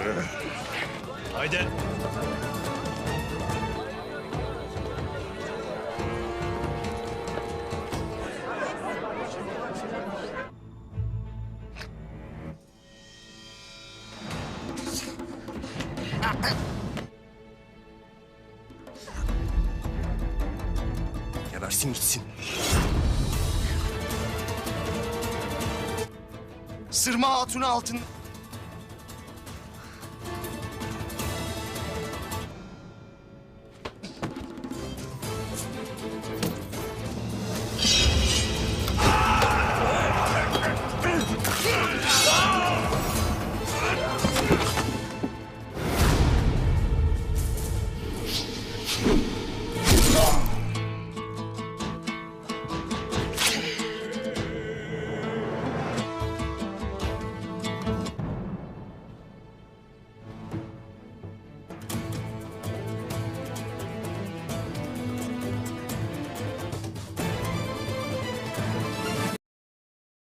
Yürü. Haydi. Gebersin gitsin. Sırma Hatun'u altın...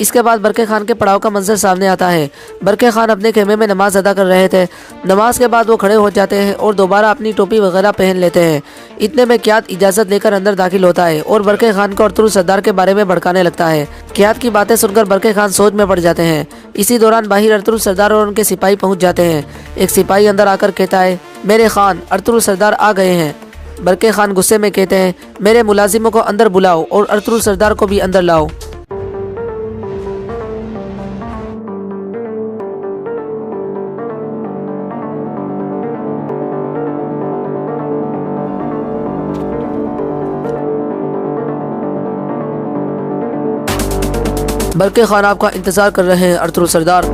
اس کے بعد برقع خان کے پڑاؤ کا منظر سامنے آتا ہے۔ برقع خان اپنے خیمے میں نماز ادا کر رہے تھے۔ نماز کے بعد وہ کھڑے ہو جاتے ہیں اور دوبارہ اپنی ٹوپی وغیرہ پہن لیتے ہیں۔ اتنے میں قیاد اجازت لے کر اندر داخل ہوتا ہے اور برقع خان کو ارطغرل سردار کے بارے میں بھڑکانے لگتا ہے۔ قیاد کی باتیں سن کر برقع خان سوچ میں پڑ جاتے ہیں۔ اسی دوران باہر ارطغرل سردار اور ان کے سپاہی پہنچ جاتے ہیں۔ ایک سپاہی اندر آ کر کہتا ہے، میرے خان، ارطغرل سردار آ گئے ہیں۔ برقع خان غصے میں کہتے ہیں، میرے ملازموں کو اندر بلاؤ اور ارطغرل سردار کو بھی اندر لاؤ۔ برقع خان آپ کا انتظار کر رہے ہیں ارطغرل سردار۔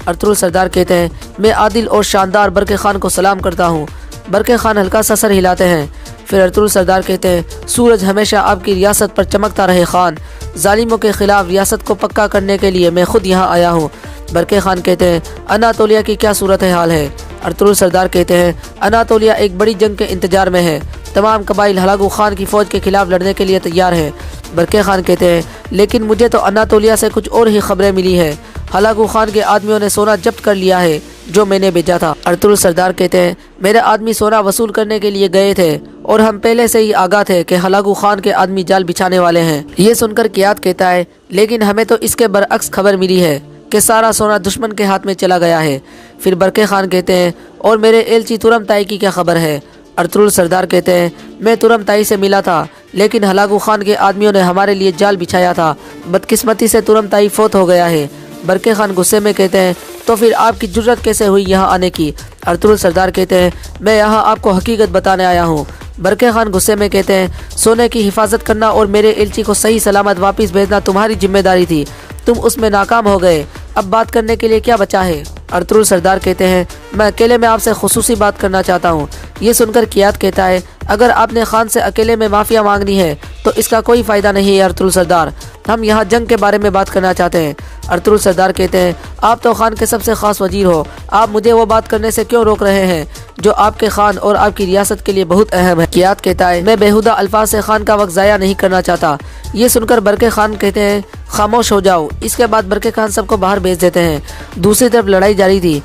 ارطغرل سردار کہتے ہیں، میں عادل اور شاندار برقع خان کو سلام کرتا ہوں۔ برقع خان ہلکا سا سر ہلاتے ہیں۔ پھر ارطغرل سردار کہتے ہیں، سورج ہمیشہ آپ کی ریاست پر چمکتا رہے خان۔ ظالموں کے خلاف ریاست کو پکا کرنے کے لیے میں خود یہاں آیا ہوں۔ برقع خان کہتے ہیں، اناطولیہ کی کیا صورتحال ہے؟ ارطغرل سردار کہتے ہیں، اناطولیہ ایک بڑی جنگ کے انتظار میں ہے۔ تمام قبائل ہلاگو خان کی فوج کے خلاف لڑنے کے لیے تیار ہیں۔ برقع خان کہتے ہیں، لیکن مجھے تو اناطولیہ سے کچھ اور ہی خبریں ملی ہیں۔ ہلاگو خان کے آدمیوں نے سونا ضبط کر لیا ہے جو میں نے بھیجا تھا۔ ارطغرل سردار کہتے ہیں، میرے آدمی سونا وصول کرنے کے لیے گئے تھے اور ہم پہلے سے ہی آگاہ تھے کہ ہلاگو خان کے آدمی جال بچھانے والے ہیں۔ یہ سن کر قیاد کہتا ہے، لیکن ہمیں تو اس کے برعکس خبر ملی ہے کہ سارا سونا دشمن کے ہاتھ میں چلا گیا ہے۔ پھر برقع خان کہتے ہیں، اور میرے ایلچی ترم تائی کی کیا خبر ہے؟ ارطغرل سردار کہتے ہیں، میں ترم تائی سے ملا تھا، لیکن ہلاگو خان کے آدمیوں نے ہمارے لیے جال بچھایا تھا۔ بدقسمتی سے ترم تائی فوت ہو گیا ہے۔ برقع خان غصے میں کہتے ہیں، تو پھر آپ کی جرت کیسے ہوئی یہاں آنے کی؟ ارطغرل سردار کہتے ہیں، میں یہاں آپ کو حقیقت بتانے آیا ہوں۔ برقع خان غصے میں کہتے ہیں، سونے کی حفاظت کرنا اور میرے ایلچی کو صحیح سلامت واپس بھیجنا تمہاری ذمہ داری تھی، تم اس میں ناکام ہو گئے، اب بات کرنے کے لیے کیا بچا ہے؟ ارطغرل سردار کہتے ہیں، میں اکیلے میں آپ سے خصوصی بات کرنا چاہتا ہوں۔ یہ سن کر قیاد کہتا ہے، اگر آپ نے خان سے اکیلے میں معافیا مانگنی ہے تو اس کا کوئی فائدہ نہیں ہے ارطغرل سردار، ہم یہاں جنگ کے بارے میں بات کرنا چاہتے ہیں۔ ارطغرل سردار کہتے ہیں، آپ تو خان کے سب سے خاص وزیر ہو، آپ مجھے وہ بات کرنے سے کیوں روک رہے ہیں جو آپ کے خان اور آپ کی ریاست کے لیے بہت اہم ہے؟ قیاد کہتا ہے، میں بیہودہ الفاظ سے خان کا وقت ضائع نہیں کرنا چاہتا۔ یہ سن کر برقع خان کہتے ہیں، خاموش ہو جاؤ۔ اس کے بعد برقع خان سب کو باہر بھیج دیتے ہیں۔ دوسری طرف لڑائی جاری تھی۔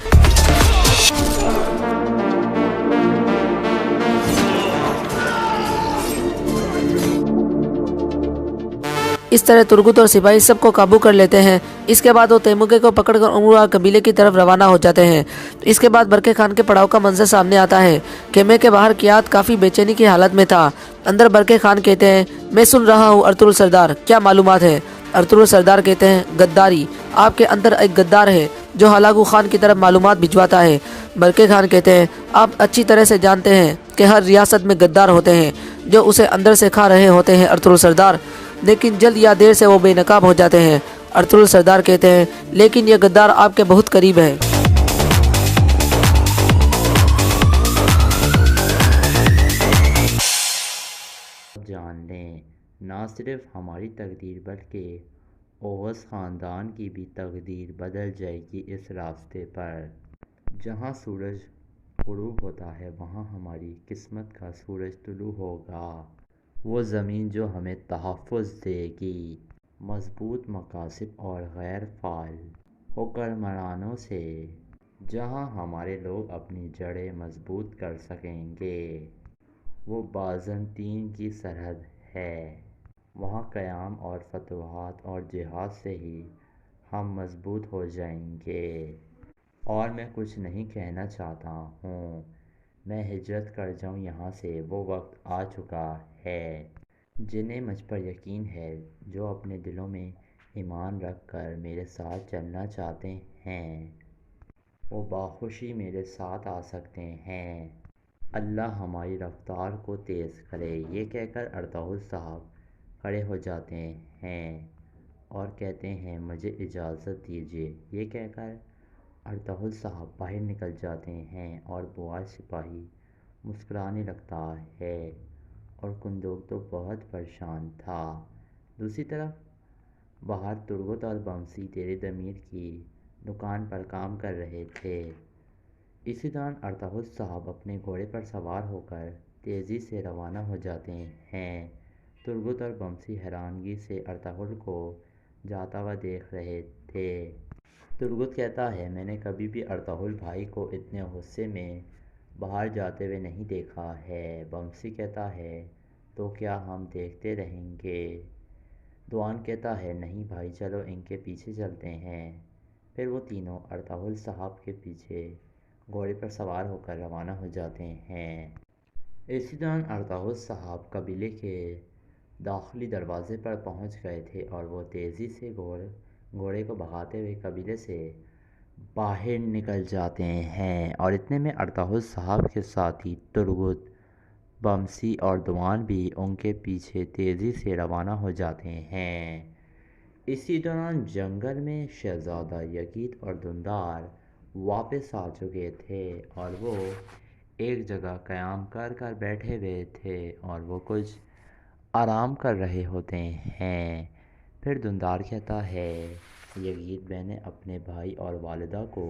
اس طرح ترگت اور سپاہی سب کو قابو کر لیتے ہیں۔ اس کے بعد وہ تیموگے کو پکڑ کر امورا قبیلے کی طرف روانہ ہو جاتے ہیں۔ اس کے بعد برقع خان کے پڑاؤ کا منظر سامنے آتا ہے۔ خیمے کے باہر قیاد کافی بے چینی کی حالت میں تھا۔ اندر برقع خان کہتے ہیں، میں سن رہا ہوں ارطغرل سردار، کیا معلومات ہے؟ ارطغرل سردار کہتے ہیں، غداری، آپ کے اندر ایک غدار ہے جو ہلاگو خان کی طرف معلومات بھجواتا ہے۔ برقع خان کہتے ہیں، آپ اچھی طرح سے جانتے ہیں کہ ہر ریاست میں غدار ہوتے ہیں جو اسے اندر سے کھا رہے ہوتے ہیں ارطغرل سردار، لیکن جلد یا دیر سے وہ بے نقاب ہو جاتے ہیں۔ ارطغرل سردار کہتے ہیں، لیکن یہ غدار آپ کے بہت قریب ہے۔ جان لیں، نہ صرف ہماری تقدیر بلکہ اوغز خاندان کی بھی تقدیر بدل جائے گی اس راستے پر۔ جہاں سورج غروب ہوتا ہے وہاں ہماری قسمت کا سورج طلوع ہوگا، وہ زمین جو ہمیں تحفظ دے گی، مضبوط مقاصد اور غیر فعال حکمرانوں سے، جہاں ہمارے لوگ اپنی جڑیں مضبوط کر سکیں گے۔ وہ بازنطین کی سرحد ہے، وہاں قیام اور فتوحات اور جہاد سے ہی ہم مضبوط ہو جائیں گے۔ اور میں کچھ نہیں کہنا چاہتا ہوں، میں ہجرت کر جاؤں یہاں سے، وہ وقت آ چکا ہے۔ جنہیں مجھ پر یقین ہے، جو اپنے دلوں میں ایمان رکھ کر میرے ساتھ چلنا چاہتے ہیں، وہ بخوشی میرے ساتھ آ سکتے ہیں۔ اللہ ہماری رفتار کو تیز کرے۔ یہ کہہ کر ارطغرل صاحب کھڑے ہو جاتے ہیں اور کہتے ہیں مجھے اجازت دیجیے۔ یہ کہہ کر ارطغرل صاحب باہر نکل جاتے ہیں اور بوال سپاہی مسکرانے لگتا ہے اور قندوق بہت پریشان تھا۔ دوسری طرف باہر ترگت اور بمسی تیرے ضمیر کی دکان پر کام کر رہے تھے۔ اسی دوران ارطغرل صاحب اپنے گھوڑے پر سوار ہو کر تیزی سے روانہ ہو جاتے ہیں۔ ترگت اور بمسی حیرانگی سے ارطغرل کو جاتا ہوا دیکھ رہے تھے۔ ترگت کہتا ہے میں نے کبھی بھی ارطغرل بھائی کو اتنے غصے میں باہر جاتے ہوئے نہیں دیکھا ہے۔ بمسی کہتا ہے تو کیا ہم دیکھتے رہیں گے؟ دوان کہتا ہے نہیں بھائی، چلو ان کے پیچھے چلتے ہیں۔ پھر وہ تینوں ارطغرل صاحب کے پیچھے گھوڑے پر سوار ہو کر روانہ ہو جاتے ہیں۔ اسی دوران ارطغرل صاحب قبیلے کے داخلی دروازے پر پہنچ گئے تھے اور وہ تیزی سے گھوڑے کو بھگاتے ہوئے قبیلے سے باہر نکل جاتے ہیں، اور اتنے میں ارطغرل صاحب کے ساتھی ترگت، بمسی اور دوان بھی ان کے پیچھے تیزی سے روانہ ہو جاتے ہیں۔ اسی دوران جنگل میں شہزادہ یزید اور دھندار واپس آ چکے تھے اور وہ ایک جگہ قیام کر کر بیٹھے ہوئے تھے اور وہ کچھ آرام کر رہے ہوتے ہیں۔ پھر دھندار کہتا ہے یزید، میں نے اپنے بھائی اور والدہ کو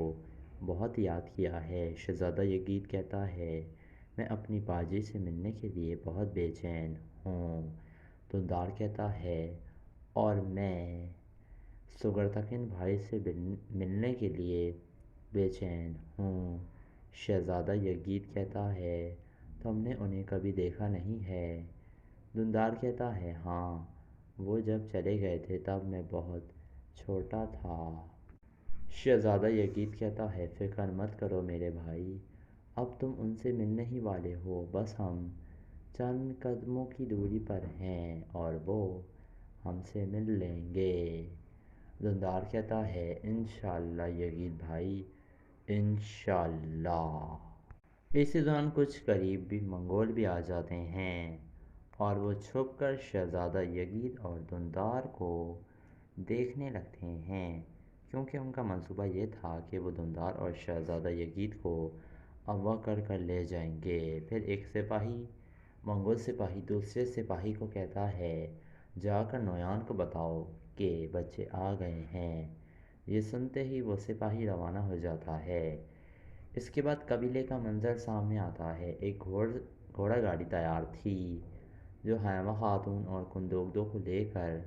بہت یاد کیا ہے۔ شہزادہ یزید کہتا ہے میں اپنی باجی سے ملنے کے لیے بہت بے چین ہوں۔ دھندار کہتا ہے اور میں سگرتکن بھائی سے ملنے کے لیے بے چین ہوں۔ شہزادہ یزید کہتا ہے تم نے انہیں کبھی دیکھا نہیں ہے؟ دھندار کہتا ہے ہاں، وہ جب چلے گئے تھے تب میں بہت چھوٹا تھا۔ شہزادہ یزید کہتا ہے فکر مت کرو میرے بھائی، اب تم ان سے ملنے ہی والے ہو، بس ہم چند قدموں کی دوری پر ہیں اور وہ ہم سے مل لیں گے۔ دھندار کہتا ہے انشاءاللہ یزید بھائی، انشاءاللہ۔ اسی دوران کچھ قریبی منگول بھی آ جاتے ہیں اور وہ چھپ کر شہزادہ یزید اور دھندار کو دیکھنے لگتے ہیں، کیونکہ ان کا منصوبہ یہ تھا کہ وہ دھندار اور شہزادہ یزید کو اغوا کر کر لے جائیں گے۔ پھر ایک سپاہی منگول سپاہی دوسرے سپاہی کو کہتا ہے جا کر نویان کو بتاؤ کہ بچے آ گئے ہیں۔ یہ سنتے ہی وہ سپاہی روانہ ہو جاتا ہے۔ اس کے بعد قبیلے کا منظر سامنے آتا ہے۔ ایک گھوڑا گاڑی تیار تھی جو حلیمہ خاتون اور قندوق کو لے کر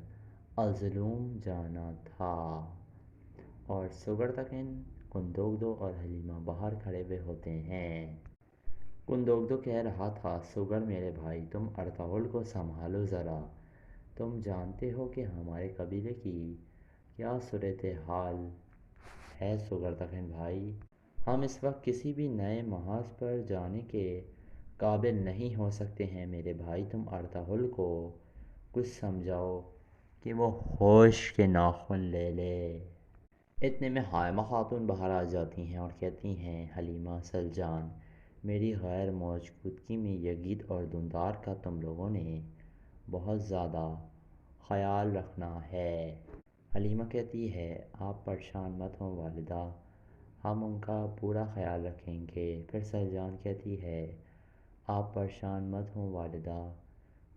الظلوم جانا تھا، اور سگرتکن، قندوق اور حلیمہ باہر کھڑے ہوئے ہوتے ہیں۔ قندوق کہہ رہا تھا سگر میرے بھائی، تم ارطغرل کو سنبھالو ذرا، تم جانتے ہو کہ ہمارے قبیلے کی کیا صورتحال ہے سگرتکن بھائی، ہم اس وقت کسی بھی نئے محاذ پر جانے کے قابل نہیں ہو سکتے ہیں۔ میرے بھائی تم ارطغرل کو کچھ سمجھاؤ کہ وہ ہوش کے ناخن لے لے۔ اتنے میں حلیمہ خاتون باہر آ جاتی ہیں اور کہتی ہیں حلیمہ اصل جان، میری غیر موجودگی میں یزید اور دھندار کا تم لوگوں نے بہت زیادہ خیال رکھنا ہے۔ حلیمہ کہتی ہے آپ پریشان مت ہوں والدہ، ہم ان کا پورا خیال رکھیں گے۔ پھر سرجان کہتی ہے آپ پریشان مت ہوں والدہ،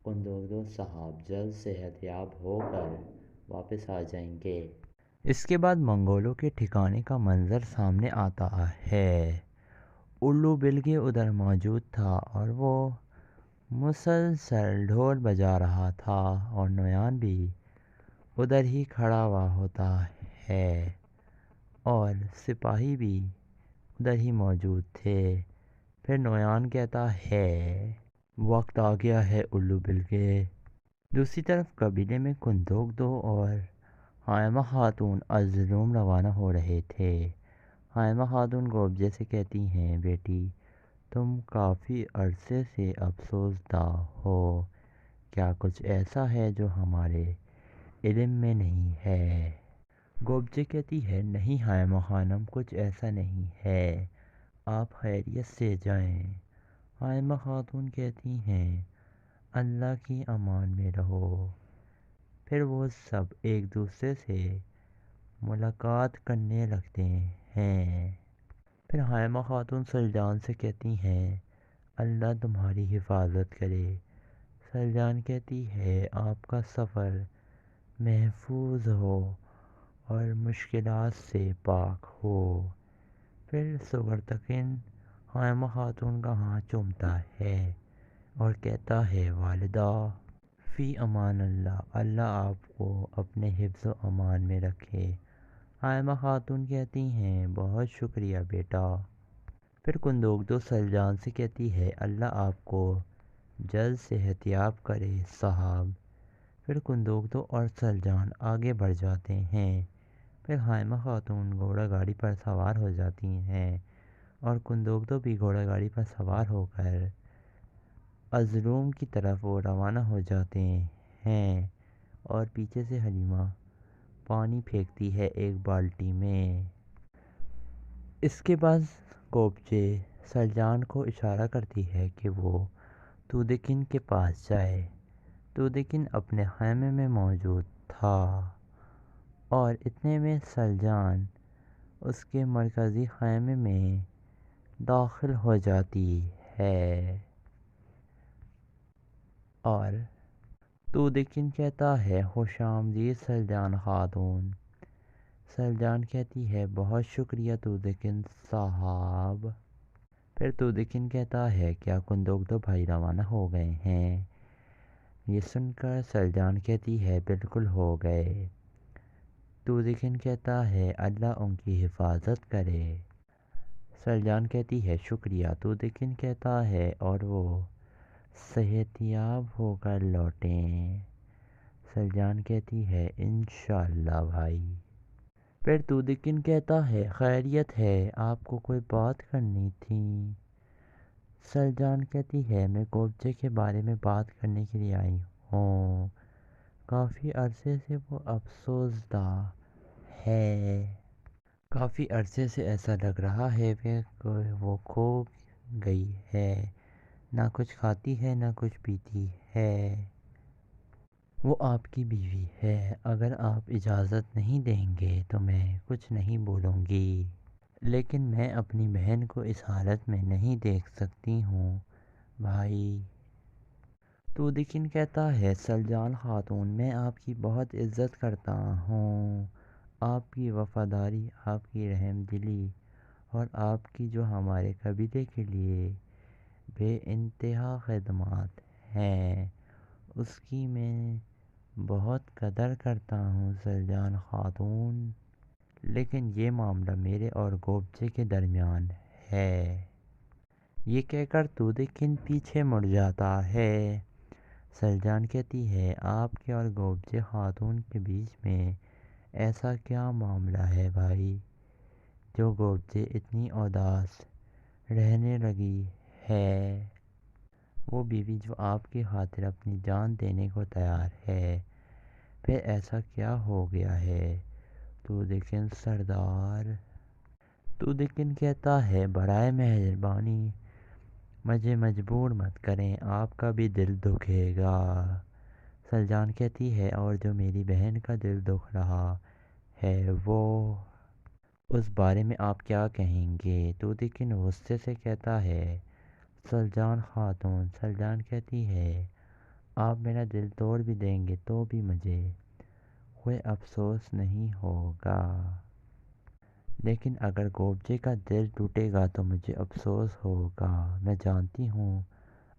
قندوق صاحب جلد صحت یاب ہو کر واپس آ جائیں گے۔ اس کے بعد منگولوں کے ٹھکانے کا منظر سامنے آتا ہے۔ الو بلگے ادھر موجود تھا اور وہ مسلسل ڈھول بجا رہا تھا اور نویان بھی ادھر ہی کھڑا ہوا ہوتا ہے اور سپاہی بھی ادھر ہی موجود تھے۔ پھر نویان کہتا ہے وقت آ گیا ہے الو بلگے۔ دوسری طرف قبیلے میں قندوق اور حلیمہ خاتون الظلوم روانہ ہو رہے تھے۔ حلیمہ خاتون گوبجے سے کہتی ہیں بیٹی تم کافی عرصے سے افسوس دہ ہو، کیا کچھ ایسا ہے جو ہمارے علم میں نہیں ہے؟ گوبجے کہتی ہے نہیں حلیمہ خانم، کچھ ایسا نہیں ہے، آپ خیریت سے جائیں۔ حلیمہ خاتون کہتی ہیں اللہ کی امان میں رہو۔ پھر وہ سب ایک دوسرے سے ملاقات کرنے لگتے ہیں۔ پھر حائمہ خاتون سلجان سے کہتی ہیں اللہ تمہاری حفاظت کرے۔ سلجان کہتی ہے آپ کا سفر محفوظ ہو اور مشکلات سے پاک ہو۔ پھر سگرتکن حائمہ خاتون کا ہاتھ چومتا ہے اور کہتا ہے والدہ فی امان اللہ، اللہ آپ کو اپنے حفظ و امان میں رکھے۔ حائمہ خاتون کہتی ہیں بہت شکریہ بیٹا۔ پھر کندوگدو سلجان سے کہتی ہے اللہ آپ کو جلد صحت یاب کرے صاحب۔ پھر کندوگدو اور سلجان آگے بڑھ جاتے ہیں۔ پھر حائمہ خاتون گھوڑا گاڑی پر سوار ہو جاتی ہیں اور کندوگدو بھی گھوڑا گاڑی پر سوار ہو کر ازروم کی طرف وہ روانہ ہو جاتے ہیں اور پیچھے سے حلیمہ پانی پھینکتی ہے ایک بالٹی میں۔ اس کے بعد کوبچے سلجان کو اشارہ کرتی ہے کہ وہ تودکن کے پاس جائے۔ تودکن اپنے خیمے میں موجود تھا اور اتنے میں سلجان اس کے مرکزی خیمے میں داخل ہو جاتی ہے اور تودکن کہتا ہے خوش آمدید سلجان خاتون۔ سلجان کہتی ہے بہت شکریہ تودکن صاحب۔ پھر تودکن کہتا ہے کیا کندوگدو بھائی روانہ ہو گئے ہیں؟ یہ سن کر سلجان کہتی ہے بالکل ہو گئے۔ تودکن کہتا ہے اللہ ان کی حفاظت کرے۔ سلجان کہتی ہے شکریہ۔ تودکن کہتا ہے اور وہ صحت یاب ہو کر لوٹیں۔ سلجان کہتی ہے انشاءاللہ بھائی۔ پھر تودکن کہتا ہے خیریت ہے، آپ کو کوئی بات کرنی تھی؟ سلجان کہتی ہے میں کوبچے کے بارے میں بات کرنے کے لیے آئی ہوں۔ کافی عرصے سے وہ افسردہ ہے۔ کافی عرصے سے ایسا لگ رہا ہے کہ وہ کھو گئی ہے، نہ کچھ کھاتی ہے نہ کچھ پیتی ہے۔ وہ آپ کی بیوی ہے، اگر آپ اجازت نہیں دیں گے تو میں کچھ نہیں بولوں گی، لیکن میں اپنی بہن کو اس حالت میں نہیں دیکھ سکتی ہوں بھائی۔ تودکن کہتا ہے سلجان خاتون میں آپ کی بہت عزت کرتا ہوں، آپ کی وفاداری، آپ کی رحم دلی اور آپ کی جو ہمارے قبیلے کے لیے بے انتہا خدمات ہیں اس کی میں بہت قدر کرتا ہوں سلجان خاتون، لیکن یہ معاملہ میرے اور کوبچے کے درمیان ہے۔ یہ کہہ کر تودکن پیچھے مڑ جاتا ہے۔ سلجان کہتی ہے آپ کے اور کوبچے خاتون کے بیچ میں ایسا کیا معاملہ ہے بھائی جو کوبچے اتنی اداس رہنے لگی ہے؟ وہ بیوی جو آپ کی خاطر اپنی جان دینے کو تیار ہے، پھر ایسا کیا ہو گیا ہے تودکن سردار؟ تودکن کہتا ہے برائے مہربانی مجھے مجبور مت کریں، آپ کا بھی دل دکھے گا۔ سلجان کہتی ہے اور جو میری بہن کا دل دکھ رہا ہے وہ اس بارے میں آپ کیا کہیں گے؟ تودکن غصے سے کہتا ہے سلجان خاتون۔ سلجان کہتی ہے آپ میرا دل توڑ بھی دیں گے تو بھی مجھے کوئی افسوس نہیں ہوگا، لیکن اگر کوبچے کا دل ٹوٹے گا تو مجھے افسوس ہوگا۔ میں جانتی ہوں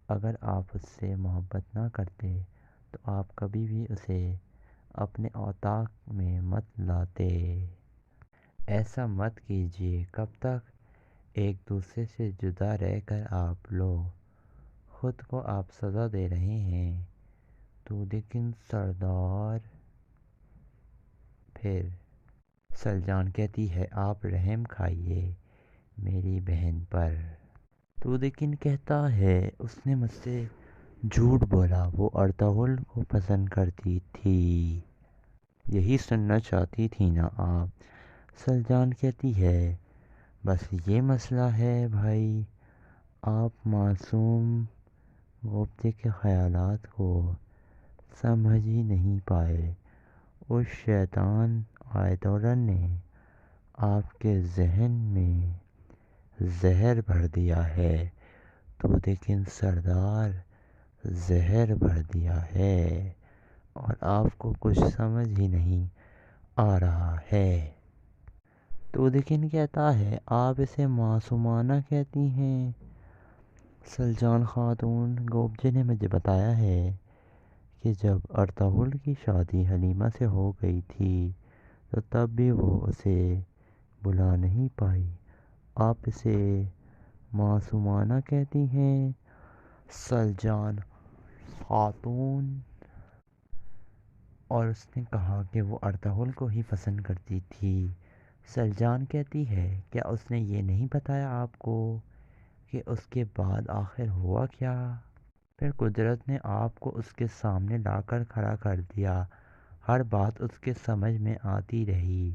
اگر آپ اس سے محبت نہ کرتے تو آپ کبھی بھی اسے اپنے اوطاق میں مت لاتے۔ ایسا مت کیجیے، کب تک ایک دوسرے سے جدا رہ کر آپ لوگ خود کو آپ سزا دے رہے ہیں تودکن سردار۔ پھر سلجان کہتی ہے آپ رحم کھائیے میری بہن پر۔ تودکن کہتا ہے اس نے مجھ سے جھوٹ بولا، وہ ارطغرل کو پسند کرتی تھی، یہی سننا چاہتی تھی نا آپ؟ سلجان کہتی ہے بس یہ مسئلہ ہے بھائی، آپ معصوم کوبچے کے خیالات کو سمجھ ہی نہیں پائے۔ اس شیطان آیتولن نے آپ کے ذہن میں زہر بھر دیا ہے، تو لیکن سردار زہر بھر دیا ہے اور آپ کو کچھ سمجھ ہی نہیں آ رہا ہے۔ تو لیکن کہتا ہے آپ اسے معصومانہ کہتی ہیں۔ سلجان خاتون گوبجے نے مجھے بتایا ہے کہ جب ارطغرل کی شادی حلیمہ سے ہو گئی تھی تو تب بھی وہ اسے بلا نہیں پائی، آپ اسے معصومانہ کہتی ہیں۔ سلجان خاتون، اور اس نے کہا کہ وہ ارطغرل کو ہی پسند کرتی تھی۔ سلجان کہتی ہے کیا اس نے یہ نہیں بتایا آپ کو کہ اس کے بعد آخر ہوا کیا؟ پھر قدرت نے آپ کو اس کے سامنے لا کر کھڑا کر دیا، ہر بات اس کے سمجھ میں آتی رہی۔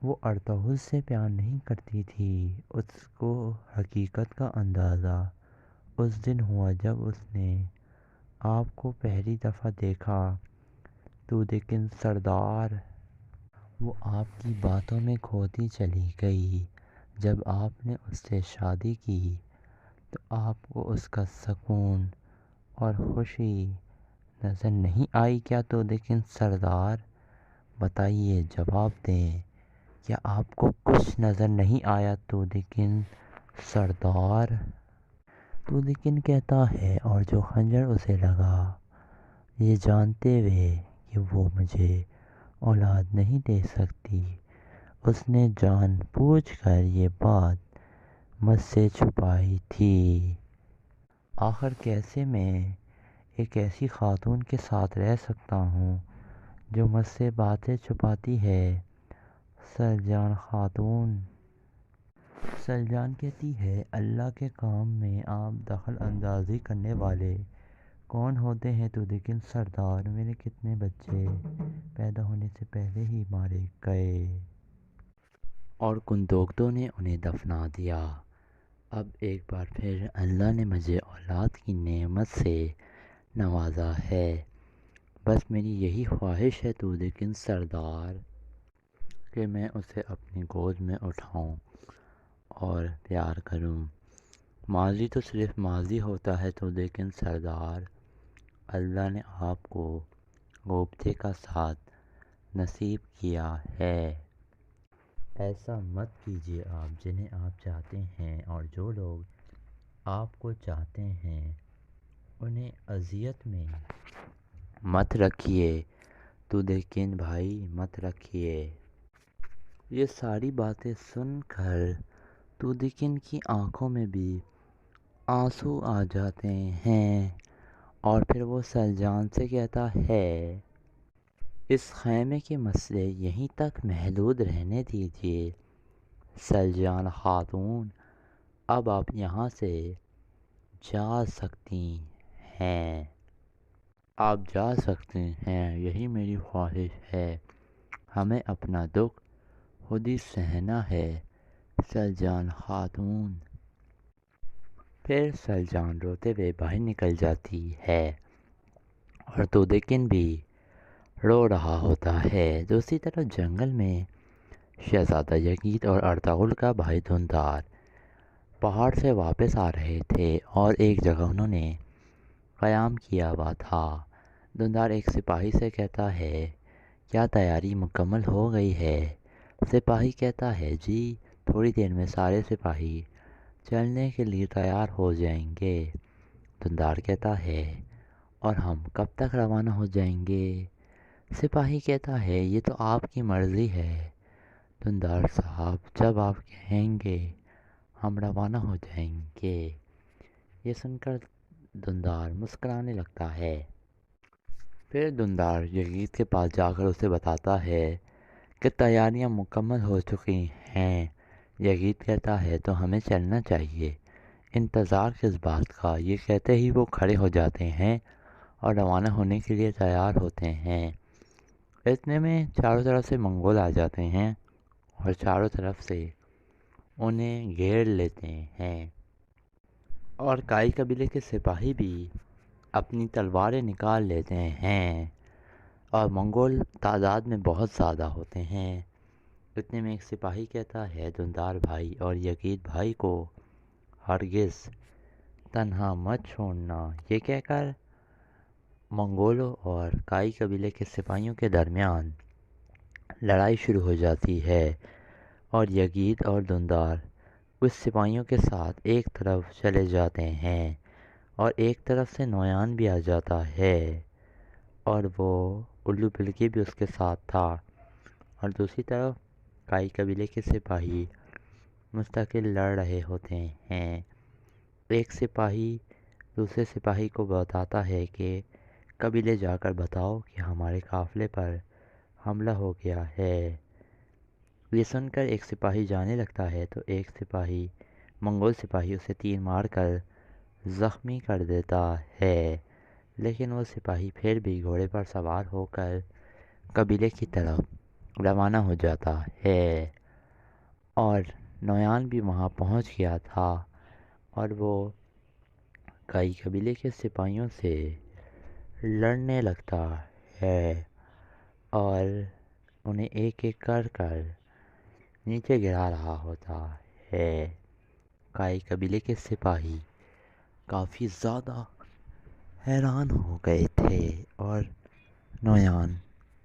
وہ ارطغرل سے پیار نہیں کرتی تھی، اس کو حقیقت کا اندازہ اس دن ہوا جب اس نے آپ کو پہلی دفعہ دیکھا۔ تو لیکن سردار، وہ آپ کی باتوں میں کھوتی چلی گئی۔ جب آپ نے اس سے شادی کی تو آپ کو اس کا سکون اور خوشی نظر نہیں آئی کیا؟ تو لیکن سردار بتائیے، جواب دیں، کیا آپ کو کچھ نظر نہیں آیا؟ تو لیکن سردار، تو لیکن کہتا ہے اور جو خنجر اسے لگا، یہ جانتے ہوئے کہ وہ مجھے اولاد نہیں دے سکتی، اس نے جان بوجھ کر یہ بات مجھ سے چھپائی تھی۔ آخر کیسے میں ایک ایسی خاتون کے ساتھ رہ سکتا ہوں جو مجھ سے باتیں چھپاتی ہے؟ سلجان خاتون، سلجان کہتی ہے اللہ کے کام میں آپ دخل اندازی کرنے والے کون ہوتے ہیں؟ تو لیکن سردار، میرے کتنے بچے پیدا ہونے سے پہلے ہی مارے گئے اور کنڈوکٹوں نے انہیں دفنا دیا۔ اب ایک بار پھر اللہ نے مجھے اولاد کی نعمت سے نوازا ہے، بس میری یہی خواہش ہے تو لیکن سردار کہ میں اسے اپنی گود میں اٹھاؤں اور پیار کروں۔ ماضی تو صرف ماضی ہوتا ہے تو لیکن سردار، اللہ نے آپ کو گوبتے کا ساتھ نصیب کیا ہے۔ ایسا مت کیجیے، آپ جنہیں آپ چاہتے ہیں اور جو لوگ آپ کو چاہتے ہیں انہیں اذیت میں مت رکھیے، تو لیکن بھائی مت رکھیے۔ یہ ساری باتیں سن کر تو لیکن کی آنکھوں میں بھی آنسو آ جاتے ہیں اور پھر وہ سلجان سے کہتا ہے اس خیمے کے مسئلے یہیں تک محدود رہنے دیجیے۔ سلجان خاتون، اب آپ یہاں سے جا سکتی ہیں، آپ جا سکتے ہیں، یہی میری خواہش ہے، ہمیں اپنا دکھ خود ہی سہنا ہے۔ سلجان خاتون، پھر سلجان روتے ہوئے باہر نکل جاتی ہے اور تو لیکن بھی رو رہا ہوتا ہے۔ دوسری طرف جنگل میں شہزادہ یزید اور ارطغرل کا بھائی دھندار پہاڑ سے واپس آ رہے تھے اور ایک جگہ انہوں نے قیام کیا ہوا تھا۔ دھندار ایک سپاہی سے کہتا ہے کیا تیاری مکمل ہو گئی ہے؟ سپاہی کہتا ہے جی، تھوڑی دیر میں سارے سپاہی چلنے کے لیے تیار ہو جائیں گے۔ دھندار کہتا ہے اور ہم کب تک روانہ ہو جائیں گے؟ سپاہی کہتا ہے یہ تو آپ کی مرضی ہے دھندار صاحب، جب آپ کہیں گے ہم روانہ ہو جائیں گے۔ یہ سن کر دھندار مسکرانے لگتا ہے۔ پھر دھندار یزید کے پاس جا کر اسے بتاتا ہے کہ تیاریاں مکمل ہو چکی ہیں۔ یزید کہتا ہے تو ہمیں چلنا چاہیے، انتظار کس بات کا؟ یہ کہتے ہی وہ کھڑے ہو جاتے ہیں اور روانہ ہونے کے لیے تیار ہوتے ہیں۔ اتنے میں چاروں طرف سے منگول آ جاتے ہیں اور چاروں طرف سے انہیں گھیر لیتے ہیں اور کائی قبیلے کے سپاہی بھی اپنی تلواریں نکال لیتے ہیں اور منگول تعداد میں بہت زیادہ ہوتے ہیں۔ اتنے میں ایک سپاہی کہتا ہے دندار بھائی اور یزید بھائی کو ہرگز تنہا مت چھوڑنا۔ یہ کہہ کر منگولوں اور کائی قبیلے کے سپاہیوں کے درمیان لڑائی شروع ہو جاتی ہے اور یزید اور دندار کچھ سپاہیوں کے ساتھ ایک طرف چلے جاتے ہیں اور ایک طرف سے نویان بھی آ جاتا ہے اور وہ الو بلگی بھی اس کے ساتھ تھا، اور دوسری طرف کائی قبیلے کے سپاہی مستقل لڑ رہے ہوتے ہیں۔ ایک سپاہی دوسرے سپاہی کو بتاتا ہے کہ قبیلے جا کر بتاؤ کہ ہمارے قافلے پر حملہ ہو گیا ہے۔ یہ سن کر ایک سپاہی جانے لگتا ہے تو ایک سپاہی منگول سپاہی اسے تیر مار کر زخمی کر دیتا ہے، لیکن وہ سپاہی پھر بھی گھوڑے پر سوار ہو کر قبیلے کی طرف روانہ ہو جاتا ہے، اور نویان بھی وہاں پہنچ گیا تھا اور وہ کئی قبیلے کے سپاہیوں سے لڑنے لگتا ہے اور انہیں ایک ایک کر کر نیچے گرا رہا ہوتا ہے۔ کائی قبیلے کے سپاہی کافی زیادہ حیران ہو گئے تھے اور نویان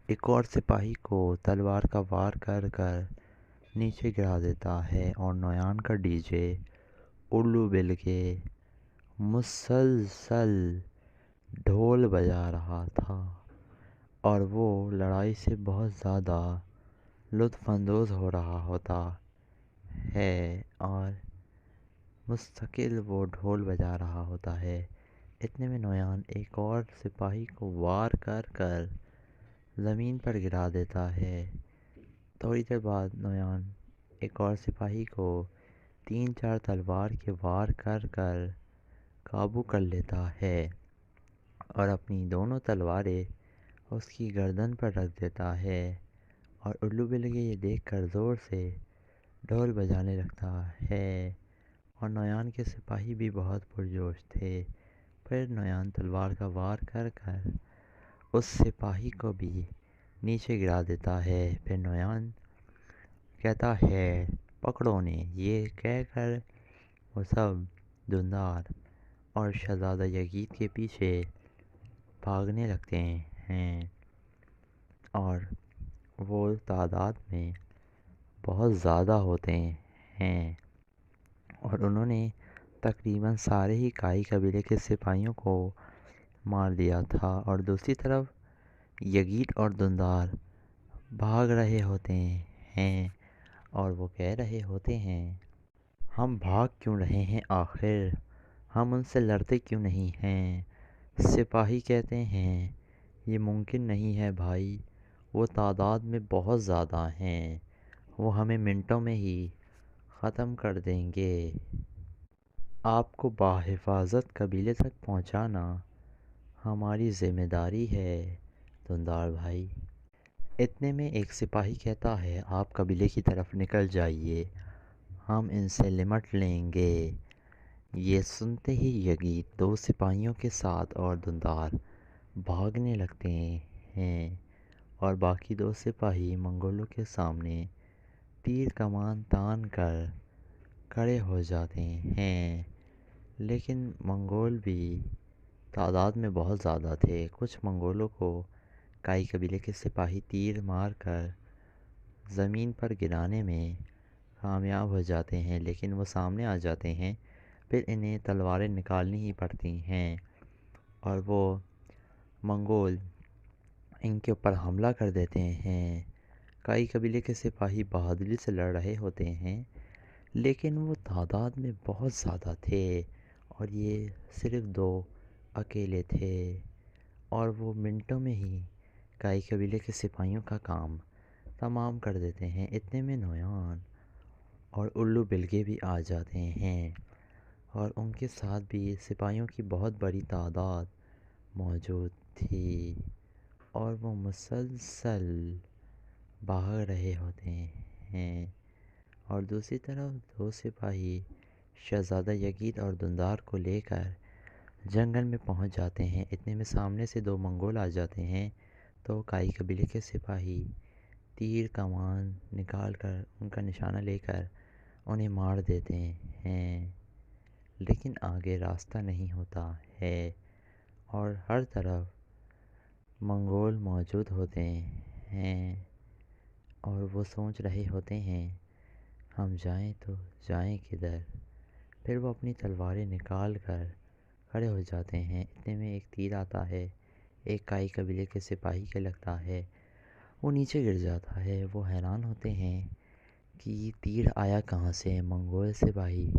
ایک اور سپاہی کو تلوار کا وار کر کر نیچے گرا دیتا ہے، اور نویان کا ڈی جے الو بل کے مسلسل ڈھول بجا رہا تھا اور وہ لڑائی سے بہت زیادہ لطف اندوز ہو رہا ہوتا ہے اور مستقل وہ ڈھول بجا رہا ہوتا ہے۔ اتنے میں نویان ایک اور سپاہی کو وار کر کر زمین پر گرا دیتا ہے۔ تھوڑی دیر بعد نویان ایک اور سپاہی کو 3-4 تلوار کے وار کر کر قابو کر لیتا ہے اور اپنی دونوں تلواریں اس کی گردن پر رکھ دیتا ہے، اور الو بلگے یہ دیکھ کر زور سے ڈھول بجانے لگتا ہے، اور نویان کے سپاہی بھی بہت پرجوش تھے۔ پھر نویان تلوار کا وار کر کر اس سپاہی کو بھی نیچے گرا دیتا ہے۔ پھر نویان کہتا ہے پکڑو انہیں، یہ کہہ کر وہ سب دندار اور شہزادہ یزید کے پیچھے بھاگنے لگتے ہیں، اور وہ تعداد میں بہت زیادہ ہوتے ہیں اور انہوں نے تقریباً سارے ہی کائی قبیلے کے سپاہیوں کو مار دیا تھا، اور دوسری طرف یزید اور دندار بھاگ رہے ہوتے ہیں اور وہ کہہ رہے ہوتے ہیں ہم بھاگ کیوں رہے ہیں، آخر ہم ان سے لڑتے کیوں نہیں ہیں؟ سپاہی کہتے ہیں یہ ممکن نہیں ہے بھائی، وہ تعداد میں بہت زیادہ ہیں، وہ ہمیں منٹوں میں ہی ختم کر دیں گے، آپ کو بحفاظت قبیلے تک پہنچانا ہماری ذمہ داری ہے دندار بھائی۔ اتنے میں ایک سپاہی کہتا ہے آپ قبیلے کی طرف نکل جائیے، ہم ان سے نمٹ لیں گے۔ یہ سنتے ہی یزید 2 سپاہیوں کے ساتھ اور دندار بھاگنے لگتے ہیں، اور باقی 2 سپاہی منگولوں کے سامنے تیر کمان تان کر کھڑے ہو جاتے ہیں، لیکن منگول بھی تعداد میں بہت زیادہ تھے۔ کچھ منگولوں کو کائی قبیلے کے سپاہی تیر مار کر زمین پر گرانے میں کامیاب ہو جاتے ہیں، لیکن وہ سامنے آ جاتے ہیں، پھر انہیں تلواریں نکالنی ہی پڑتی ہیں اور وہ منگول ان کے اوپر حملہ کر دیتے ہیں۔ کائی قبیلے کے سپاہی بہادری سے لڑ رہے ہوتے ہیں، لیکن وہ تعداد میں بہت زیادہ تھے اور یہ صرف 2 اکیلے تھے، اور وہ منٹوں میں ہی کائی قبیلے کے سپاہیوں کا کام تمام کر دیتے ہیں۔ اتنے میں نویان اور الو بلگے بھی آ جاتے ہیں اور ان کے ساتھ بھی سپاہیوں کی بہت بڑی تعداد موجود تھی، اور وہ مسلسل بھاگ رہے ہوتے ہیں، اور دوسری طرف 2 سپاہی شہزادہ یزید اور دندار کو لے کر جنگل میں پہنچ جاتے ہیں۔ اتنے میں سامنے سے 2 منگول آ جاتے ہیں تو کائی قبیلے کے سپاہی تیر کمان نکال کر ان کا نشانہ لے کر انہیں مار دیتے ہیں، لیکن آگے راستہ نہیں ہوتا ہے اور ہر طرف منگول موجود ہوتے ہیں اور وہ سوچ رہے ہوتے ہیں ہم جائیں تو جائیں کدھر۔ پھر وہ اپنی تلواریں نکال کر کھڑے ہو جاتے ہیں۔ اتنے میں ایک تیر آتا ہے، ایک کائی قبیلے کے سپاہی کے لگتا ہے، وہ نیچے گر جاتا ہے۔ وہ حیران ہوتے ہیں کہ یہ تیر آیا کہاں سے، منگول سپاہی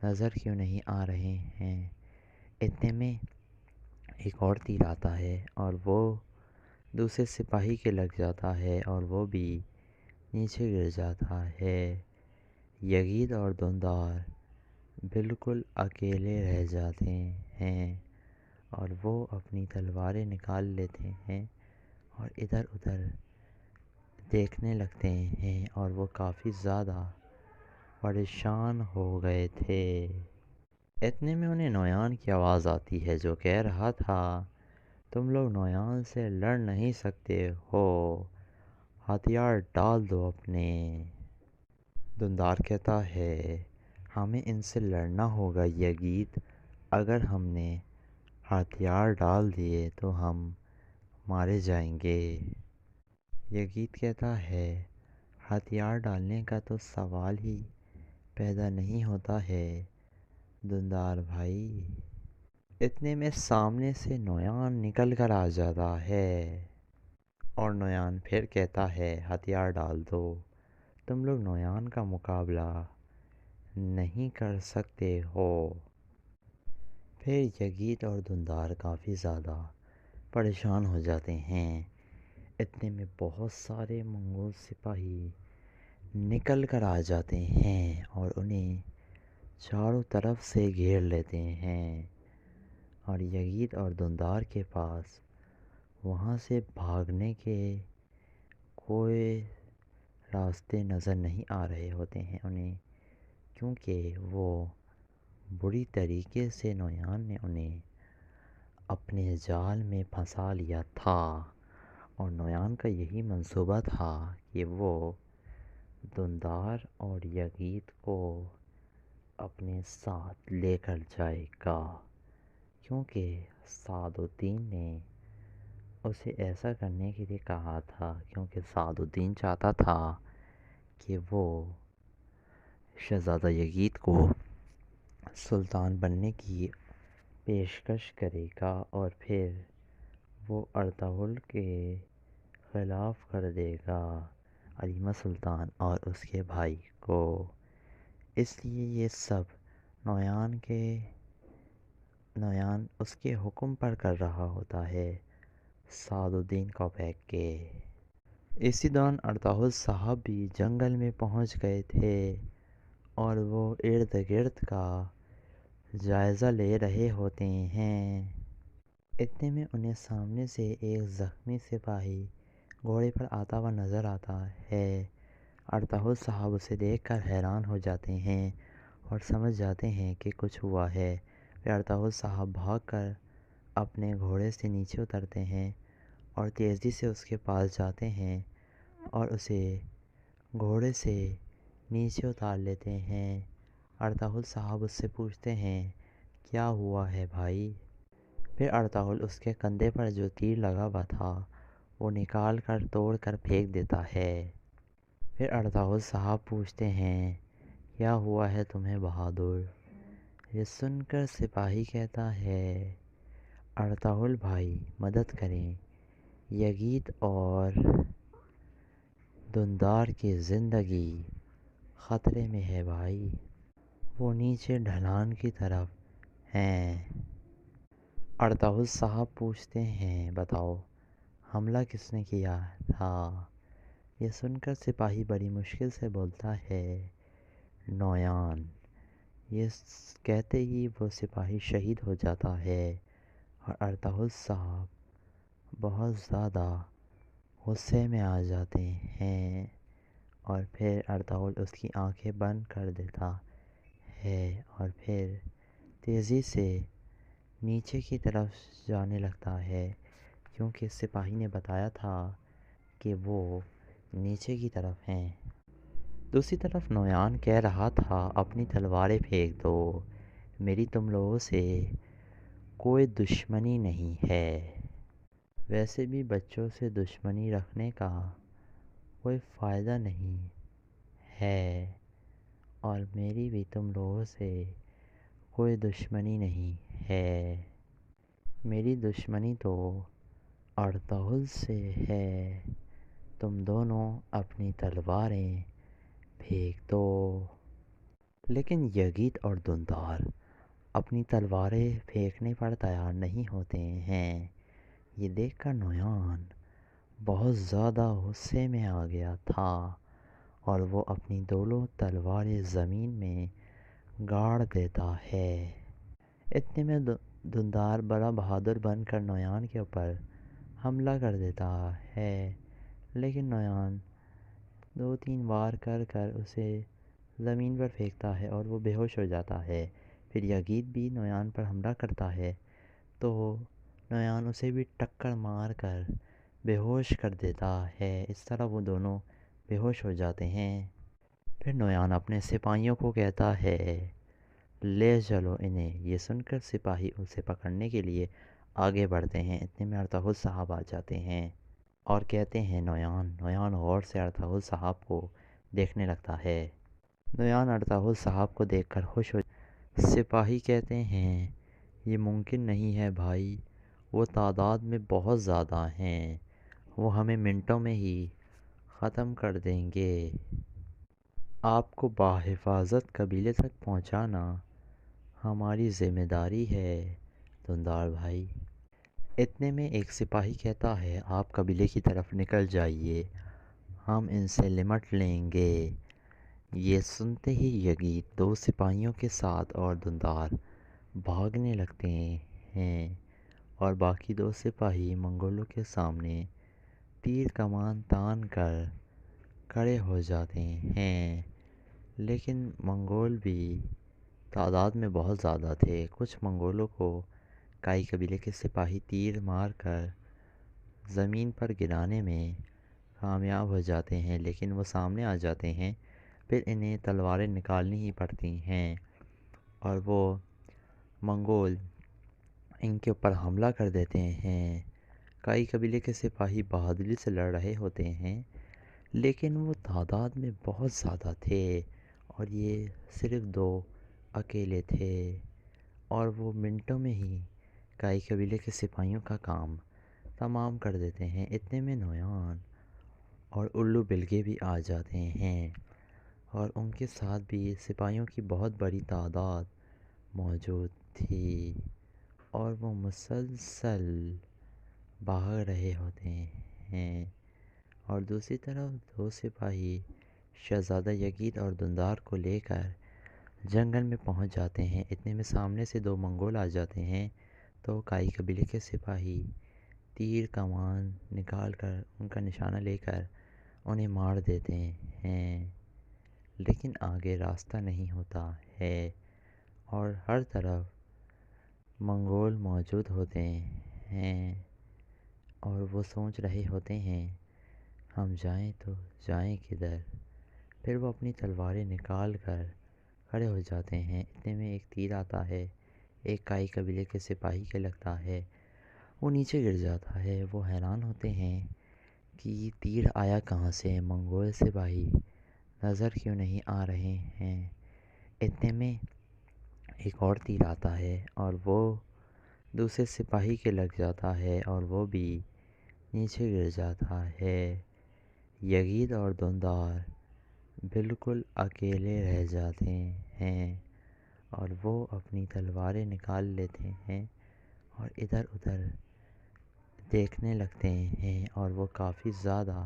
نظر کیوں نہیں آ رہے ہیں۔ اتنے میں ایک اور تیر آتا ہے اور وہ دوسرے سپاہی کے لگ جاتا ہے اور وہ بھی نیچے گر جاتا ہے۔ یزید اور دندار بالکل اکیلے رہ جاتے ہیں اور وہ اپنی تلواریں نکال لیتے ہیں اور ادھر ادھر دیکھنے لگتے ہیں اور وہ کافی زیادہ پریشان ہو گئے تھے۔ اتنے میں انہیں نویان کی آواز آتی ہے جو کہہ رہا تھا تم لوگ نویان سے لڑ نہیں سکتے ہو، ہتھیار ڈال دو اپنے۔ دندار کہتا ہے ہمیں ان سے لڑنا ہوگا یزید، اگر ہم نے ہتھیار ڈال دیے تو ہم مارے جائیں گے۔ یزید کہتا ہے ہتھیار ڈالنے کا تو سوال ہی پیدا نہیں ہوتا ہے دندار بھائی۔ اتنے میں سامنے سے نویان نکل کر آ جاتا ہے اور نویان پھر کہتا ہے ہتھیار ڈال دو، تم لوگ نویان کا مقابلہ نہیں کر سکتے ہو۔ پھر یزید اور دندار کافی زیادہ پریشان ہو جاتے ہیں۔ اتنے میں بہت سارے منگول سپاہی نکل کر آ جاتے ہیں اور انہیں چاروں طرف سے گھیر لیتے ہیں اور یزید اور دندار کے پاس وہاں سے بھاگنے کے کوئی راستے نظر نہیں آ رہے ہوتے ہیں انہیں، کیونکہ وہ بری طریقے سے نویان نے انہیں اپنے جال میں پھنسا لیا تھا اور نویان کا یہی منصوبہ تھا کہ وہ دندار اور یزید کو اپنے ساتھ لے کر جائے گا، کیونکہ سعد الدین نے اسے ایسا کرنے کے لیے کہا تھا، کیونکہ سعد الدین چاہتا تھا کہ وہ شہزادہ یزید کو سلطان بننے کی پیشکش کرے گا اور پھر وہ ارطغرل کے خلاف کر دے گا علیمہ سلطان اور اس کے بھائی کو۔ اس لیے یہ سب نویان اس کے حکم پر کر رہا ہوتا ہے سعد الدین کوپیک کے۔ اسی دوران ارطغرل صاحب بھی جنگل میں پہنچ گئے تھے اور وہ ارد گرد کا جائزہ لے رہے ہوتے ہیں۔ اتنے میں انہیں سامنے سے ایک زخمی سپاہی گھوڑے پر آتا ہوا نظر آتا ہے۔ ارطغرل صاحب اسے دیکھ کر حیران ہو جاتے ہیں اور سمجھ جاتے ہیں کہ کچھ ہوا ہے۔ پھر ارطغرل صاحب بھاگ کر اپنے گھوڑے سے نیچے اترتے ہیں اور تیزی سے اس کے پاس جاتے ہیں اور اسے گھوڑے سے نیچے اتار لیتے ہیں۔ ارطغرل صاحب اس سے پوچھتے ہیں کیا ہوا ہے بھائی؟ پھر ارطغرل اس کے کندھے پر جو تیر لگا ہوا تھا وہ نکال کر توڑ کر پھینک دیتا ہے۔ پھر ارطغرل صاحب پوچھتے ہیں کیا ہوا ہے تمہیں بہادر؟ یہ سن کر سپاہی کہتا ہے ارطغرل بھائی مدد کریں، یزید اور دندار کی زندگی خطرے میں ہے بھائی، وہ نیچے ڈھلان کی طرف ہیں۔ ارطغرل صاحب پوچھتے ہیں بتاؤ حملہ کس نے کیا تھا؟ یہ سن کر سپاہی بڑی مشکل سے بولتا ہے نویان۔ یہ کہتے ہی وہ سپاہی شہید ہو جاتا ہے اور ارطغرل صاحب بہت زیادہ غصے میں آ جاتے ہیں اور پھر ارطغرل اس کی آنکھیں بند کر دیتا ہے اور پھر تیزی سے نیچے کی طرف جانے لگتا ہے کیونکہ سپاہی نے بتایا تھا کہ وہ نیچے کی طرف ہیں۔ دوسری طرف نویان کہہ رہا تھا اپنی تلواریں پھینک دو، میری تم لوگوں سے کوئی دشمنی نہیں ہے، ویسے بھی بچوں سے دشمنی رکھنے کا کوئی فائدہ نہیں ہے، اور میری بھی تم لوگوں سے کوئی دشمنی نہیں ہے، میری دشمنی تو ارطغرل سے ہے، تم دونوں اپنی تلواریں پھینک دو۔ لیکن یگید اور دندار اپنی تلواریں پھینکنے پر تیار نہیں ہوتے ہیں۔ یہ دیکھ کر نویان بہت زیادہ غصے میں آ گیا تھا اور وہ اپنی دونوں تلواریں زمین میں گاڑ دیتا ہے۔ اتنے میں دندار بڑا بہادر بن کر نویان کے اوپر حملہ کر دیتا ہے، لیکن نویان 2-3 وار کر کر اسے زمین پر پھینکتا ہے اور وہ بے ہوش ہو جاتا ہے۔ پھر یگید بھی نویان پر حملہ کرتا ہے تو نویان اسے بھی ٹکر مار کر بے ہوش کر دیتا ہے۔ اس طرح وہ دونوں بے ہوش ہو جاتے ہیں۔ پھر نویان اپنے سپاہیوں کو کہتا ہے لے چلو انہیں۔ یہ سن کر سپاہی اسے پکڑنے کے لیے آگے بڑھتے ہیں۔ اتنے میں ارطغرل صاحب آ جاتے ہیں اور کہتے ہیں نویان غور سے ارطغرل صاحب کو دیکھنے لگتا ہے۔ نویان ارطغرل صاحب کو دیکھ کر خوش ہو سپاہی کہتے ہیں یہ ممکن نہیں ہے بھائی، وہ تعداد میں بہت زیادہ ہیں، وہ ہمیں منٹوں میں ہی ختم کر دیں گے، آپ کو بحفاظت قبیلے تک پہنچانا ہماری ذمہ داری ہے دندار بھائی۔ اتنے میں ایک سپاہی کہتا ہے آپ قبیلے کی طرف نکل جائیے، ہم ان سے نمٹ لیں گے۔ یہ سنتے ہی یگید 2 سپاہیوں کے ساتھ اور دندار بھاگنے لگتے ہیں اور باقی 2 سپاہی منگولوں کے سامنے تیر کمان تان کر کھڑے ہو جاتے ہیں۔ لیکن منگول بھی تعداد میں بہت زیادہ تھے۔ کچھ منگولوں کو کائی قبیلے کے سپاہی تیر مار کر زمین پر گرانے میں کامیاب ہو جاتے ہیں، لیکن وہ سامنے آ جاتے ہیں، پھر انہیں تلواریں نکالنی ہی پڑتی ہیں اور وہ منگول ان کے اوپر حملہ کر دیتے ہیں۔ کائی قبیلے کے سپاہی بہادری سے لڑ رہے ہوتے ہیں، لیکن وہ تعداد میں بہت زیادہ تھے اور یہ صرف 2 اکیلے تھے، اور وہ منٹوں میں ہی کائی قبیلے کے سپاہیوں کا کام تمام کر دیتے ہیں۔ اتنے میں نویان اور الو بلگے بھی آ جاتے ہیں اور ان کے ساتھ بھی سپاہیوں کی بہت بڑی تعداد موجود تھی اور وہ مسلسل بھاگ رہے ہوتے ہیں، اور دوسری طرف 2 سپاہی شہزادہ یگید اور دندار کو لے کر جنگل میں پہنچ جاتے ہیں۔ اتنے میں سامنے سے 2 منگول آ جاتے ہیں تو کائی قبیلے کے سپاہی تیر کمان نکال کر ان کا نشانہ لے کر انہیں مار دیتے ہیں، لیکن آگے راستہ نہیں ہوتا ہے اور ہر طرف منگول موجود ہوتے ہیں اور وہ سوچ رہے ہوتے ہیں ہم جائیں تو جائیں کدھر۔ پھر وہ اپنی تلواریں نکال کر کھڑے ہو جاتے ہیں۔ اتنے میں ایک تیر آتا ہے، ایک کائی قبیلے کے سپاہی کے لگتا ہے، وہ نیچے گر جاتا ہے۔ وہ حیران ہوتے ہیں کہ یہ تیر آیا کہاں سے، منگول سپاہی نظر کیوں نہیں آ رہے ہیں۔ اتنے میں ایک اور تیر آتا ہے اور وہ دوسرے سپاہی کے لگ جاتا ہے اور وہ بھی نیچے گر جاتا ہے۔ یگید اور دندار بالکل اکیلے رہ جاتے ہیں اور وہ اپنی تلواریں نکال لیتے ہیں اور ادھر ادھر دیکھنے لگتے ہیں، اور وہ کافی زیادہ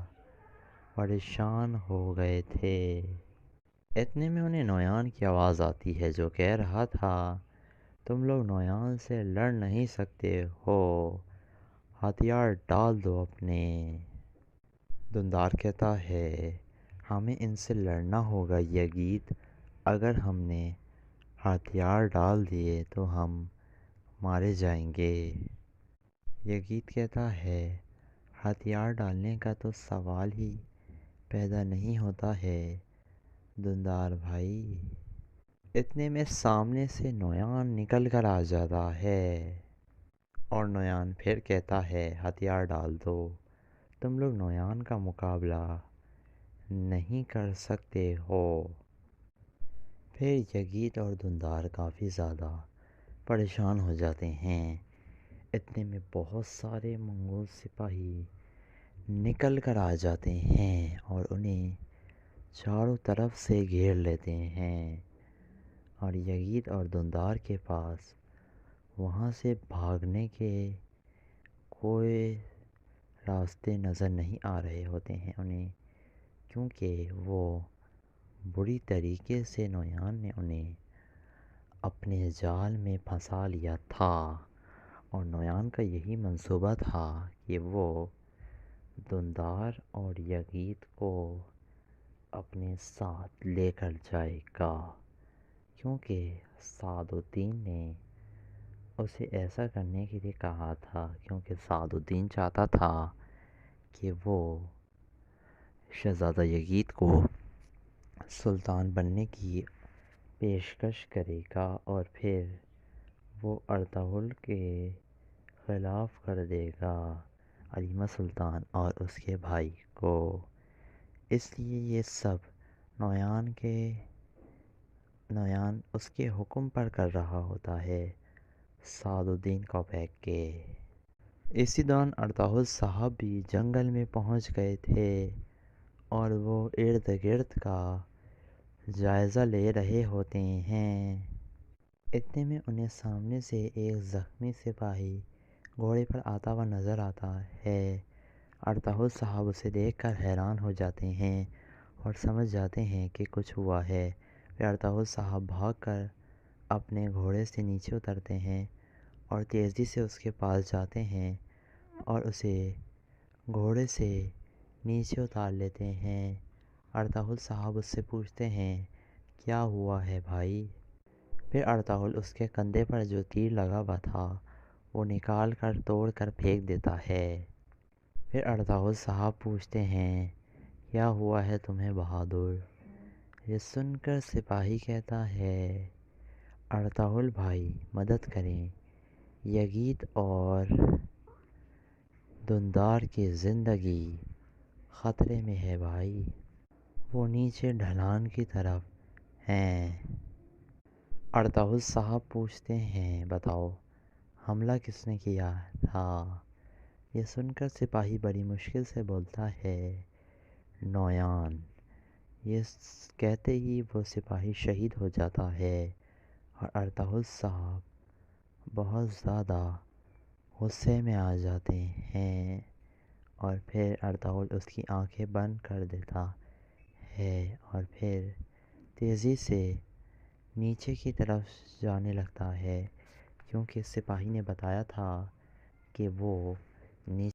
پریشان ہو گئے تھے۔ اتنے میں انہیں نویان کی آواز آتی ہے جو کہہ رہا تھا تم لوگ نویان سے لڑ نہیں سکتے ہو، ہتھیار ڈال دو اپنے۔ دندار کہتا ہے ہمیں ان سے لڑنا ہوگا یگید، اگر ہم نے ہتھیار ڈال دیے تو ہم مارے جائیں گے۔ یزید کہتا ہے ہتھیار ڈالنے کا تو سوال ہی پیدا نہیں ہوتا ہے دندار بھائی۔ اتنے میں سامنے سے نویان نکل کر آ جاتا ہے اور نویان پھر کہتا ہے ہتھیار ڈال دو، تم لوگ نویان کا مقابلہ نہیں کر سکتے ہو۔ پھر یزید اور دندار کافی زیادہ پریشان ہو جاتے ہیں۔ اتنے میں بہت سارے منگول سپاہی نکل کر آ جاتے ہیں اور انہیں چاروں طرف سے گھیر لیتے ہیں، اور یزید اور دندار کے پاس وہاں سے بھاگنے کے کوئی راستے نظر نہیں آ رہے ہوتے ہیں انہیں، کیونکہ وہ بری طریقے سے نویان نے انہیں اپنے جال میں پھنسا لیا تھا، اور نویان کا یہی منصوبہ تھا کہ وہ دندار اور یزید کو اپنے ساتھ لے کر جائے گا، کیونکہ سعد الدین نے اسے ایسا کرنے کے لیے کہا تھا، کیونکہ سعد الدین چاہتا تھا کہ وہ شہزادہ یزید کو سلطان بننے کی پیشکش کرے گا اور پھر وہ ارطغرل کے خلاف کر دے گا علیمہ سلطان اور اس کے بھائی کو۔ اس لیے یہ سب نویان اس کے حکم پر کر رہا ہوتا ہے سعد الدین کوپیک کے۔ اسی دوران ارطغرل صاحب بھی جنگل میں پہنچ گئے تھے اور وہ ارد گرد کا جائزہ لے رہے ہوتے ہیں۔ اتنے میں انہیں سامنے سے ایک زخمی سپاہی گھوڑے پر آتا ہوا نظر آتا ہے۔ ارطغرل صاحب اسے دیکھ کر حیران ہو جاتے ہیں اور سمجھ جاتے ہیں کہ کچھ ہوا ہے۔ پھر ارطغرل صاحب بھاگ کر اپنے گھوڑے سے نیچے اترتے ہیں اور تیزی سے اس کے پاس جاتے ہیں اور اسے گھوڑے سے نیچے اتار لیتے ہیں۔ ارطغرل صاحب اس سے پوچھتے ہیں کیا ہوا ہے بھائی؟ پھر ارطغرل اس کے کندھے پر جو تیر لگا ہوا تھا وہ نکال کر توڑ کر پھینک دیتا ہے۔ پھر ارطغرل صاحب پوچھتے ہیں کیا ہوا ہے تمہیں بہادر؟ یہ سن کر سپاہی کہتا ہے ارطغرل بھائی مدد کریں، یزید اور دندار کی زندگی خطرے میں ہے بھائی، وہ نیچے ڈھلان کی طرف ہیں۔ ارطغرل صاحب پوچھتے ہیں بتاؤ حملہ کس نے کیا تھا؟ یہ سن کر سپاہی بڑی مشکل سے بولتا ہے نویان۔ یہ کہتے ہی وہ سپاہی شہید ہو جاتا ہے اور ارطغرل صاحب بہت زیادہ غصے میں آ جاتے ہیں اور پھر ارطغرل اس کی آنکھیں بند کر دیتا ہے اور پھر تیزی سے نیچے کی طرف جانے لگتا ہے، کیونکہ سپاہی نے بتایا تھا کہ وہ نیچے